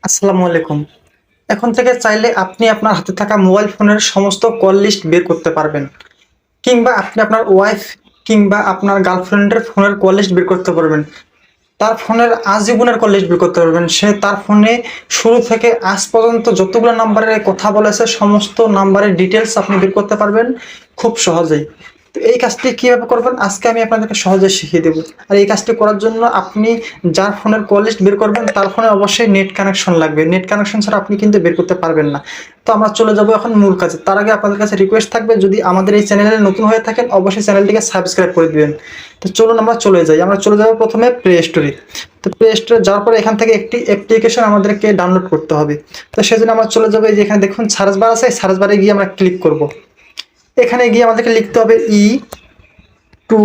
আসসালামু আলাইকুম। এখন থেকে চাইলে আপনি আপনার হাতে থাকা মোবাইল ফোনের সমস্ত কল লিস্ট বের করতে পারবেন। কিংবা আপনি আপনার ওয়াইফ কিংবা আপনার গার্লফ্রেন্ডের ফোনের কল লিস্ট বের করতে পারবেন। তার ফোনের আজীবনের কল লিস্ট বের করতে পারবেন। সে তার ফোনে শুরু থেকে আজ পর্যন্ত যতগুলো নাম্বারে কথা বলেছে সমস্ত নাম্বারের ডিটেইলস আপনি বের করতে পারবেন খুব সহজেই। তো এই কাজটি কিভাবে করবেন আজকে আমি আপনাদেরকে সহজে শিখিয়ে দেব। আর এই কাজটি করার জন্য আপনি যার ফোনের কল লিস্ট বের করবেন তার ফোনে অবশ্যই নেট কানেকশন লাগবে। নেট কানেকশন ছাড়া আপনি কিন্তু বের করতে পারবেন না। তো আমরা চলে যাব এখন মূল কাজে। তার আগে আপনাদের কাছে রিকোয়েস্ট থাকবে, যদি আমাদের এই চ্যানেলে নতুন হয়ে থাকেন অবশ্যই চ্যানেলটিকে সাবস্ক্রাইব করে দিবেন। তো চলুন আমরা চলে যাই। আমরা চলে যাব প্রথমে প্লে স্টোরে। তো প্লে স্টোরে যাওয়ার পরে এখান থেকে একটি অ্যাপ্লিকেশন আমাদেরকে ডাউনলোড করতে হবে। তো সেজন্য আমরা চলে যাবো, এই যে এখানে দেখুন সার্চ বার আছে, সার্চ বারে গিয়ে আমরা ক্লিক করব। এখানে গিয়ে আমাদেরকে লিখতে হবে টু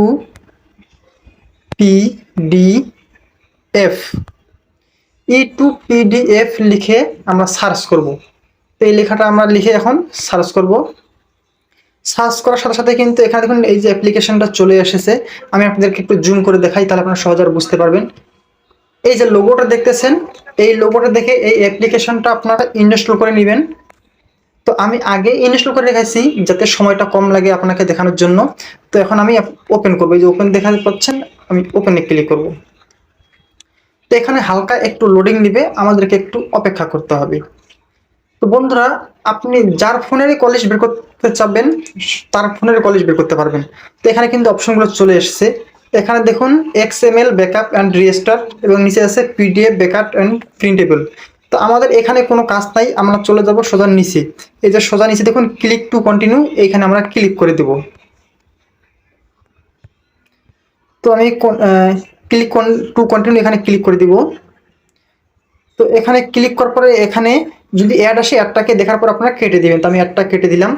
পিডিএফ। টু পিডিএফ লিখে আমরা সার্চ করব। তো এই লেখাটা আমরা লিখে এখন সার্চ করব। সার্চ করার সাথে সাথে কিন্তু এখানে দেখুন এই যে অ্যাপ্লিকেশনটা চলে এসেছে। আমি আপনাদেরকে একটু জুম করে দেখাই, তাহলে আপনারা সহজে বুঝতে পারবেন। এই যে লোগোটা দেখতেছেন, এই লোগোটা দেখে এই অ্যাপ্লিকেশনটা আপনারা ইনস্টল করে নেবেন। তো আমি আগে ইনস্টল করে রেখেছি যাতে সময়টা কম লাগে আপনাকে দেখানোর জন্য। তো এখন আমি ওপেন করবো। এই যে ওপেন দেখা পাচ্ছেন, আমি ওপেনে ক্লিক করব। তো এখানে হালকা একটু লোডিং নিবে, আমাদেরকে একটু অপেক্ষা করতে হবে। তো বন্ধুরা, আপনি যার ফোনেরই কলিজ বের করতে চাবেন তার ফোনের কলিজ বের করতে পারবেন। তো এখানে কিন্তু অপশনগুলো চলে এসেছে। এখানে দেখুন XML ব্যাকআপ অ্যান্ড রিস্টার্ট এবং নিচে আছে PDF ব্যাকআপ অ্যান্ড প্রিন্টেবল। তো আমাদের এখানে কোনো কাজ নাই, আমরা চলে যাব সোজা নিচে। এই যে সোজা নিচে দেখুন ক্লিক টু কন্টিনিউ, এইখানে আমরা ক্লিক করে দেব। তো আমি ক্লিক টু কন্টিনিউ এখানে ক্লিক করে দিব। তো এখানে ক্লিক করার পরে এখানে যদি অ্যাড আসে অ্যাডটাকে দেখার পর আপনারা কেটে দিবেন। তো আমি অ্যাডটা কেটে দিলাম।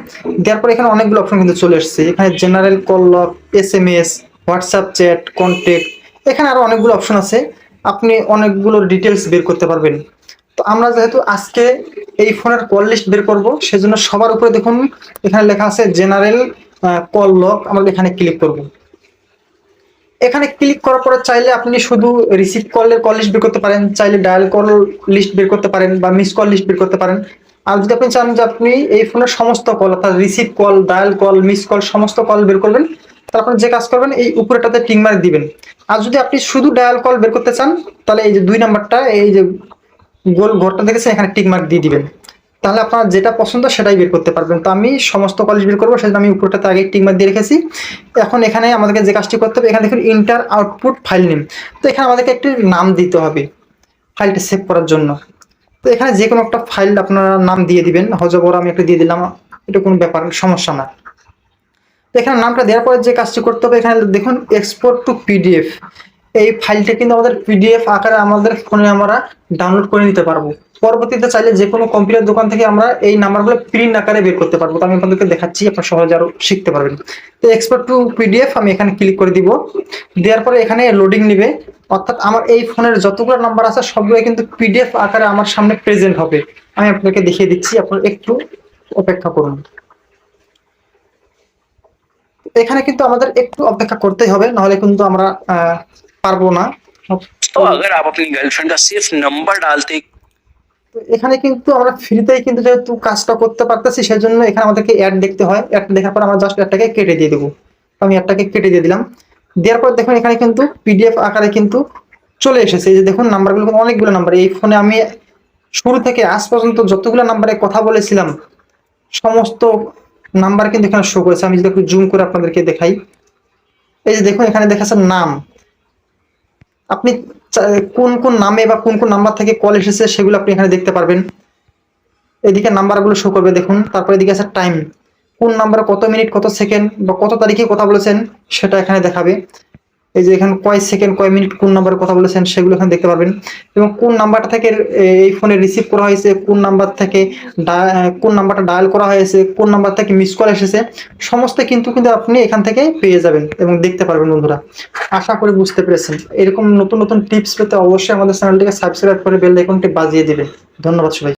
দেওয়ার পরে এখানে অনেকগুলো অপশন কিন্তু চলে এসেছে। এখানে general call log, SMS, WhatsApp chat, contact, এখানে আরো অনেকগুলো অপশন আছে। আপনি অনেকগুলো ডিটেলস বের করতে পারবেন। তো আমরা যেহেতু আজকে এই ফোনের কল লিস্ট বের করব, সেজন্য সবার উপরে দেখুন এখানে লেখা আছে জেনারেল কল লগ, আমরা এখানে ক্লিক করব। এখানে ক্লিক করার পরে চাইলে আপনি শুধু রিসিভ কলের কল লিস্ট বের করতে পারেন, চাইলে ডায়াল কল লিস্ট বের করতে পারেন বা মিস কল লিস্ট বের করতে পারেন। আর যদি আপনি চান যে আপনি এই ফোনের সমস্ত কল অর্থাৎ receive call, dial call, miss call সমস্ত কল বের করবেন, তারপর যে কাজ করবেন এই উপরেটাতে টিক মার্ক দিবেন। আর যদি আপনি শুধু ডায়াল কল বের করতে চান তাহলে এই যে 2 নাম্বারটা, এই যে গোল ঘরটা দেখেছেন এখানে টিক মার্ক দিয়ে দিবেন। তাহলে আপনার যেটা পছন্দ সেটাই বের করতে পারবেন। তো আমি সমস্ত কলেজ বের করবো, সেজন্য আমি উপরটাতে আগে টিক মার্ক দিয়ে রেখেছি। এখন এখানে আমাদেরকে যে কাজটি করতে হবে, এখানে দেখুন ইন্টার আউটপুট ফাইল নেম। তো এখানে আমাদেরকে একটি নাম দিতে হবে ফাইলটা সেভ করার জন্য। তো এখানে যে কোনো একটা ফাইল আপনারা নাম দিয়ে দিবেন। হজবর আমি একটা দিয়ে দিলাম, এটা কোনো ব্যাপার সমস্যা না। তো এখানে নামটা দেওয়ার পরে যে কাজটি করতে হবে, এখানে দেখুন এক্সপোর্ট টু পিডিএফ। এই ফাইলটা কিন্তু আমাদের পিডিএফ আকারে আমাদের ফোনে আমরা ডাউনলোড করে নিতে পারবো। পরবর্তীতে চাইলে যে কোনো কম্পিউটার দোকান থেকে আমরা এই নাম্বারগুলো প্রিন্ট আকারে বের করতে পারবো। তো আমি আপনাদেরকে দেখাচ্ছি, আপনারা সহজে আরো শিখতে পারবেন। তো এক্সপোর্ট টু পিডিএফ আমি এখানে ক্লিক করে দিব। দেওয়ার পরে এখানে লোডিং নিবে, অর্থাৎ আমার এই ফোনের যতগুলো নাম্বার আছে সবগুলো কিন্তু পিডিএফ আকারে আমার সামনে প্রেজেন্ট হবে। আমি আপনাদেরকে দেখিয়ে দিচ্ছি, আপনারা একটু অপেক্ষা করুন। এখানে কিন্তু আমাদের একটু অপেক্ষা করতেই হবে, নাহলে কিন্তু আমরা পারবো না। तो अगर आप अपनी गर्लफ्रेंड का सिर्फ नंबर डालते তো এখানে কিন্তু আমরা ফ্রিতেই কিন্তু যেহেতু কাজটা করতে পারতেছি, সেজন্য এখানে আমাদেরকে অ্যাড দেখতে হয়। অ্যাড দেখার পর আমরা জাস্ট অ্যাডটাকে কেটে দিয়ে দেবো। আমি অ্যাডটাকে কেটে দিয়ে দিলাম। দেওয়ার পর দেখুন এখানে কিন্তু পিডিএফ আকারে কিন্তু চলে এসেছে। এই যে দেখুন নাম্বারগুলো কিন্তু অনেকগুলো নাম্বার। এই ফোনে আমি শুরু থেকে আজ পর্যন্ত যতগুলো নাম্বারে কথা বলেছিলাম সমস্ত নাম্বার কিন্তু এখানে শো করেছে। আমি যদি একটু জুম করে আপনাদেরকে দেখাই, এই যে দেখুন এখানে দেখাচ্ছে নাম। আপনি কোন কোন নামে বা কোন কোন নাম্বার থেকে কল এসেছে সেগুলো আপনি এখানে দেখতে পারবেন। এদিকে নাম্বারগুলো শো করবে দেখুন। তারপরে এদিকে আছে টাইম, কোন নাম্বারে কত মিনিট কত সেকেন্ড বা কত তারিখে কথা বলেছেন সেটা এখানে দেখাবে। এই যে এখানে কয় সেকেন্ড কয় মিনিট কোন নাম্বারে কথা বলেছেন সেগুলো এখানে দেখতে পারবেন। এবং কোন নাম্বারটা থেকে এই ফোনে রিসিভ করা হয়েছে, কোন নাম্বার থেকে কোন নাম্বারটা ডায়াল করা হয়েছে, কোন নাম্বার থেকে মিস কল এসেছে, সমস্ত কিন্তু কিন্তু আপনি এখান থেকে পেয়ে যাবেন এবং দেখতে পারবেন। বন্ধুরা, আশা করি বুঝতে পেরেছেন। এরকম নতুন নতুন টিপস পেতে অবশ্যই আমাদের চ্যানেলটিকে সাবস্ক্রাইব করে বেল আইকনটি বাজিয়ে দিবেন। ধন্যবাদ সবাই।